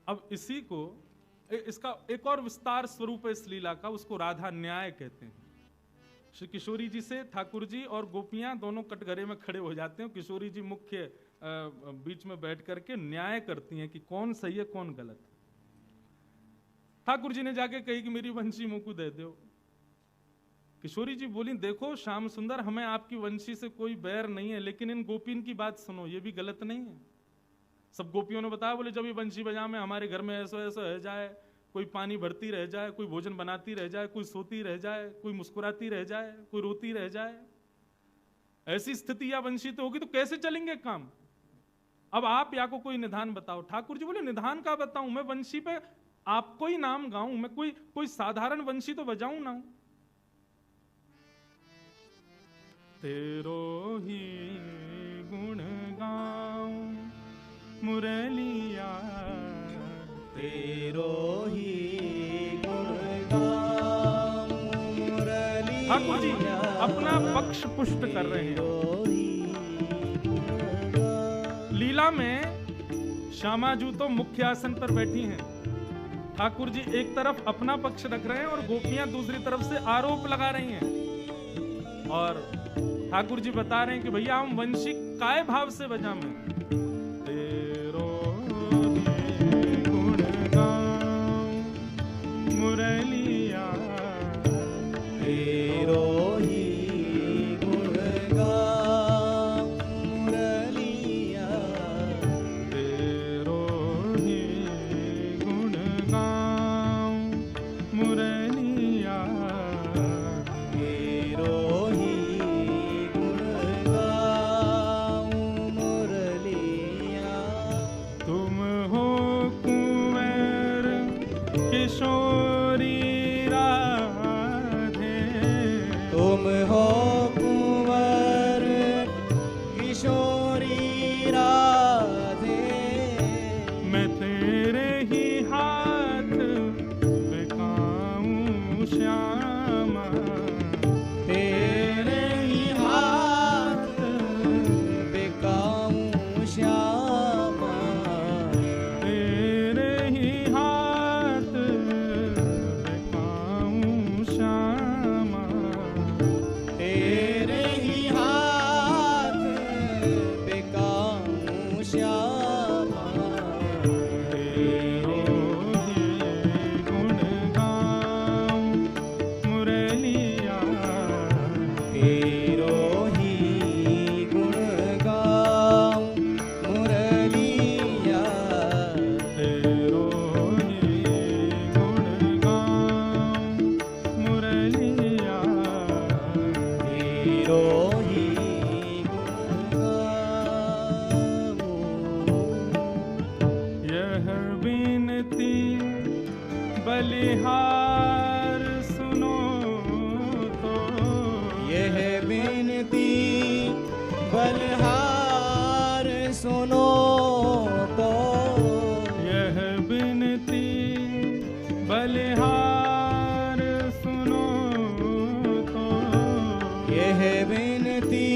अब इसी को इसका एक और विस्तार स्वरूप है इस लीला का, उसको राधा न्याय कहते हैं। श्री किशोरी जी से ठाकुर जी और गोपियां दोनों कटघरे में खड़े हो जाते हैं। किशोरी जी मुख्य बीच में बैठ करके न्याय करती हैं कि कौन सही है कौन गलत है। ठाकुर जी ने जाके कही कि मेरी वंशी मुझको दे दो। किशोरी जी बोली देखो श्याम सुंदर, हमें आपकी वंशी से कोई बैर नहीं है, लेकिन इन गोपिन की बात सुनो, ये भी गलत नहीं है। सब गोपियों ने बताया, बोले जब ये वंशी बजा में हमारे घर में ऐसा ऐसा रह जाए, कोई पानी भरती रह जाए, कोई भोजन बनाती रह जाए, कोई सोती रह जाए, कोई मुस्कुराती रह जाए, कोई रोती रह जाए, ऐसी स्थिति या वंशी तो होगी तो कैसे चलेंगे काम। अब आप या को कोई निधान बताओ। ठाकुर जी बोले निधान का बताऊं, मैं वंशी पे आपको ही नाम गाऊं, मैं कोई साधारण वंशी तो बजाऊं ना। तेरो ही गुण गाऊं मुरलिया, तेरो ही गुण गाऊं मुरलिया। ठाकुर जी अपना पक्ष पुष्ट कर रहे हैं। लीला में श्यामाजू तो मुख्य आसन पर बैठी हैं, ठाकुर जी एक तरफ अपना पक्ष रख रहे हैं और गोपियां दूसरी तरफ से आरोप लगा रही हैं। और ठाकुर जी बता रहे हैं कि भैया हम वंशी काय भाव से बजा में। तेरो ही गुण गाऊं मुरलिया, तेरो ही गुण गाऊं मुरलिया, तेरो ही गुण गाऊं मुरलिया, तेरो ही गुण गाऊं मुरलिया। तुम हो कुंवर किशोरी राधे, तुम हो कुंवर किशोरी राधे, मैं तेरे ही हाथ बिकाऊं श्यामा, तेरे ही हाथ बिकाऊं श्यामा, तेरे ही हाथ बिकाऊं श्यामा, तेरे ही हाथ बिकाऊं श्यामा, तेरो ही गुण गाऊं मुरलिया, तेरो ही गुण गाऊं मुरलिया, तेरो ही गुण गाऊं मुरलिया, तेरो ही गुण गाऊं। यह विनती बलिहार सुनो तो, यह विनती बलिहार सुनो तो, यह विनती बलिहार सुनो तो, यह विनती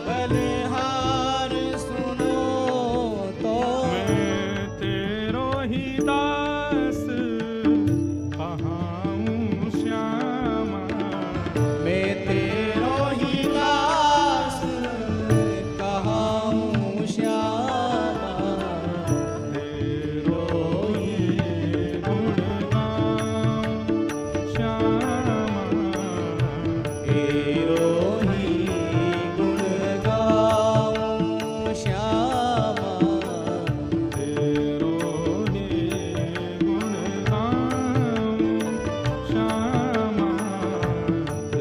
बलिहार सुनो तो, मैं तेरो ही दास कहाऊं श्यामा, मैं तेरो ही दास कहाऊं श्यामा, तेरो ही गुण गाऊं श्यामा, तेरो ही गुण गाऊं श्यामा, तेरो ही गुण गाऊं श्यामा,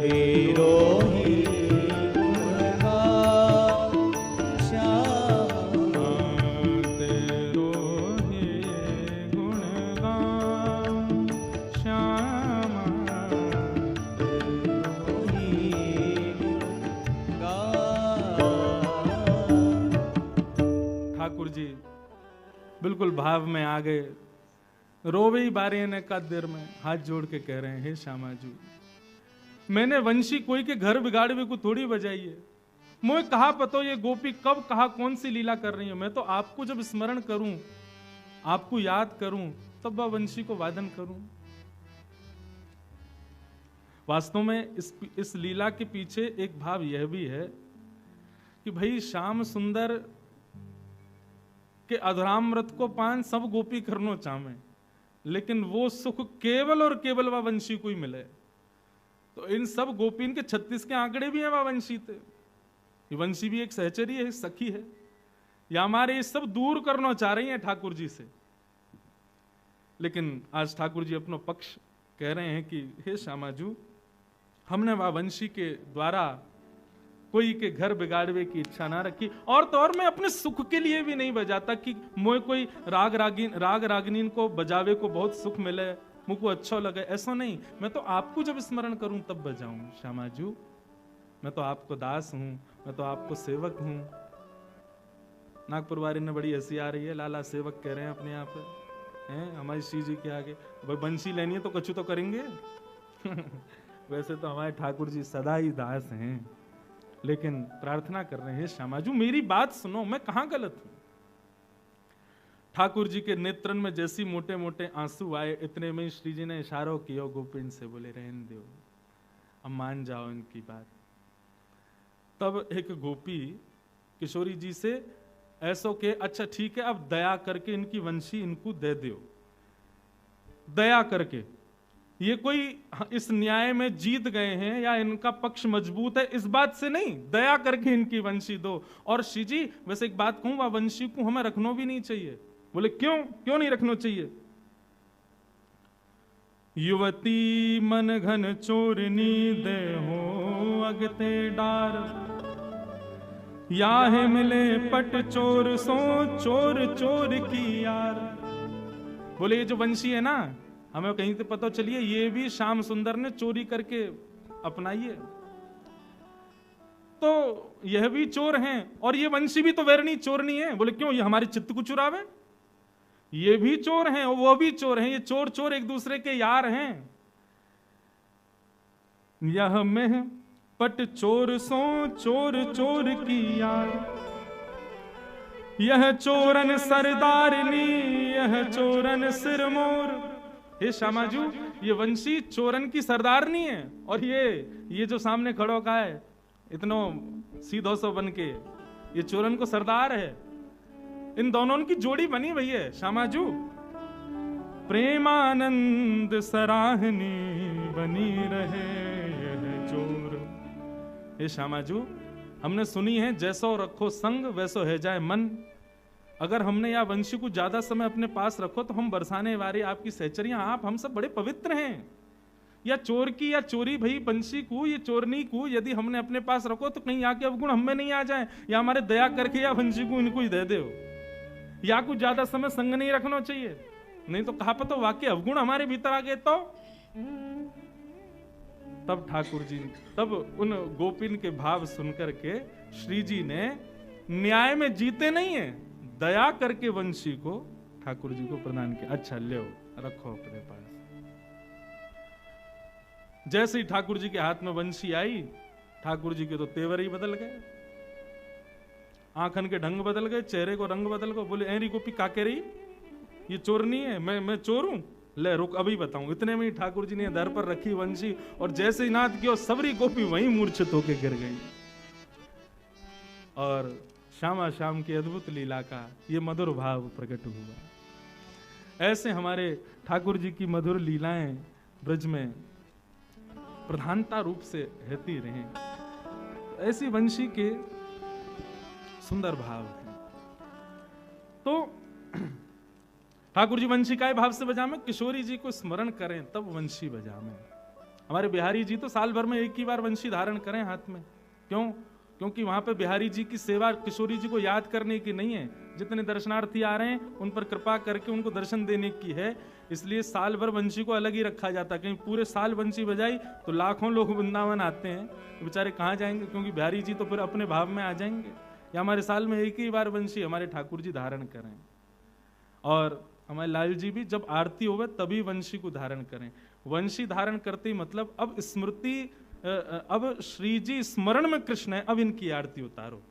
तेरो ही गुण गाऊं श्यामा, तेरो ही गुण गाऊं श्यामा, तेरो ही गुण गाऊं। ठाकुर जी बिल्कुल भाव में आ गए, रोवे ही बारे ने का देर में हाथ जोड़ के कह रहे हैं, हे श्यामा जी मैंने वंशी कोई के घर बिगाड़वे को थोड़ी बजाई है, मुझे कहा पतो ये गोपी कब कहा कौन सी लीला कर रही है। मैं तो आपको जब स्मरण करूं, आपको याद करूं तब वह वंशी को वादन करूं। वास्तव में इस लीला के पीछे एक भाव यह भी है कि भाई श्याम सुंदर के अधरामृत को पान सब गोपी करनो चाहे, लेकिन वो सुख केवल और केवल वह वंशी को ही मिले। तो इन सब गोपीन के 36 के आंकड़े भी हैं वह वंशी थे। ये वंशी भी एक सहचरी है, सखी है, या हमारे ये सब दूर करना चाह रही हैं ठाकुर जी से। लेकिन आज ठाकुर जी अपना पक्ष कह रहे हैं कि हे श्यामाजू, हमने वह वंशी के द्वारा कोई के घर बिगाड़वे की इच्छा ना रखी, और तो और मैं अपने सुख के लिए भी नहीं बजाता कि मोए कोई राग रागिनीन को बजावे को बहुत सुख मिले, मुझको अच्छा लगे, ऐसा नहीं। मैं तो आपको जब स्मरण करूं तब बजाऊं। श्यामाजू, मैं तो आपको दास हूं, मैं तो आपको सेवक हूं। नागपुर वारी ने बड़ी हंसी आ रही है, लाला सेवक कह रहे हैं अपने आप हैं हमारी श्री जी के आगे। भाई बंसी लेनी है तो कछु तो करेंगे। वैसे तो हमारे ठाकुर जी सदा ही दास हैं, लेकिन प्रार्थना कर रहे हैं श्यामाजू मेरी बात सुनो, मैं कहां गलत हूं। ठाकुर जी के नेत्रन में जैसी मोटे मोटे आंसू आए, इतने में श्री जी ने इशारों किया गोपिन से, बोले रहने दो, अब मान जाओ इनकी बात। तब एक गोपी किशोरी जी से ऐसो के, अच्छा ठीक है, अब दया करके इनकी वंशी इनको दे दो, दया करके। ये कोई इस न्याय में जीत गए हैं या इनका पक्ष मजबूत है इस बात से नहीं, दया करके इनकी वंशी दो। और श्री जी वैसे एक बात कहूं, वह वंशी को हमें रखना भी नहीं चाहिए। बोले क्यों, क्यों नहीं रखना चाहिए? युवती मन घन चोरनी दे हो अगते डार, याहे मिले पट चोर सो चोर चोर की यार। बोले ये जो वंशी है ना, हमें कहीं से पता चलिए ये भी श्याम सुंदर ने चोरी करके अपनाई है, तो यह भी चोर हैं और ये वंशी भी तो वैरणी चोरनी है। बोले क्यों, ये हमारे चित्त को चुरावे? ये भी चोर हैं और वो भी चोर हैं, ये चोर चोर एक दूसरे के यार हैं। यह में पट चोर सो चोर चोर की यार, यह चोरन सरदारनी यह चोरन सिरमोर। हे श्यामाजू, ये वंशी चोरन की सरदारनी है और ये जो सामने खड़ो का है इतनो सीधो सो बन के, ये चोरन को सरदार है। इन दोनों की जोड़ी बनी भई है श्यामाजू। प्रेमानंद सराहनी बनी रहे यह चोर। हे श्यामाजू, हमने सुनी है जैसो रखो संग वैसो है जाए मन। अगर हमने या वंशी को ज्यादा समय अपने पास रखो तो हम बरसाने वाले आपकी सहचरियां, आप हम सब बड़े पवित्र हैं। या चोर की या चोरी भई वंशी को, ये चोरनी को यदि हमने अपने पास रखो तो कहीं आके अवगुण हमें नहीं आ जाए, या हमारे दया करके या वंशी को इनको ही दे दो, या कुछ ज्यादा समय संग नहीं रखना चाहिए, नहीं तो कहा पता वाकई अवगुण हमारे भीतर आ गए तो। तब ठाकुर जी, तब उन गोपिन के भाव सुनकर के श्री जी ने न्याय में जीते नहीं है, दया करके वंशी को ठाकुर जी को प्रदान किया। अच्छा ले रखो अपने पास। जैसे ही ठाकुर जी के हाथ में वंशी आई, ठाकुर जी के तो तेवर ही बदल गए, आंखन के ढंग बदल गए, चेहरे को रंग बदल गए। बोले एरी गोपी काके रही, ये चोरनी है, मैं चोर हूं, ले रुक अभी बताऊं। इतने में ही ठाकुर जी ने दर पर रखी वंशी और जैसे ही नाद किया सबरी गोपी वहीं मूर्छित होकर गिर गई। और श्यामा श्याम की अद्भुत लीला का ये मधुर भाव प्रकट हुआ। ऐसे हमारे ठाकुर जी की मधुर लीलाएं ब्रज में प्रधानता रूप से रहती रहें। ऐसी वंशी के सुंदर भाव हैं। तो ठाकुर जी वंशी का भाव से बजावे, किशोरी जी को स्मरण करें तब वंशी बजावे। हमारे बिहारी जी तो साल भर में एक ही बार वंशी धारण करें हाथ में। क्यों? क्योंकि वहां पे बिहारी जी की सेवा किशोरी जी को याद करने की नहीं है, जितने दर्शनार्थी आ रहे हैं उन पर कृपा करके उनको दर्शन देने की है। इसलिए साल भर वंशी को अलग ही रखा जाता है। कहीं पूरे साल वंशी बजाई तो लाखों लोग वृंदावन आते हैं, तो बेचारे कहाँ जाएंगे, क्योंकि बिहारी जी तो फिर अपने भाव में आ जाएंगे। या हमारे साल में एक ही बार वंशी हमारे ठाकुर जी धारण करें। और हमारे लाल जी भी जब आरती होवे तभी वंशी को धारण करें। वंशी धारण करते ही मतलब अब स्मृति, अब श्री जी स्मरण में कृष्ण है, अब इनकी आरती उतारो।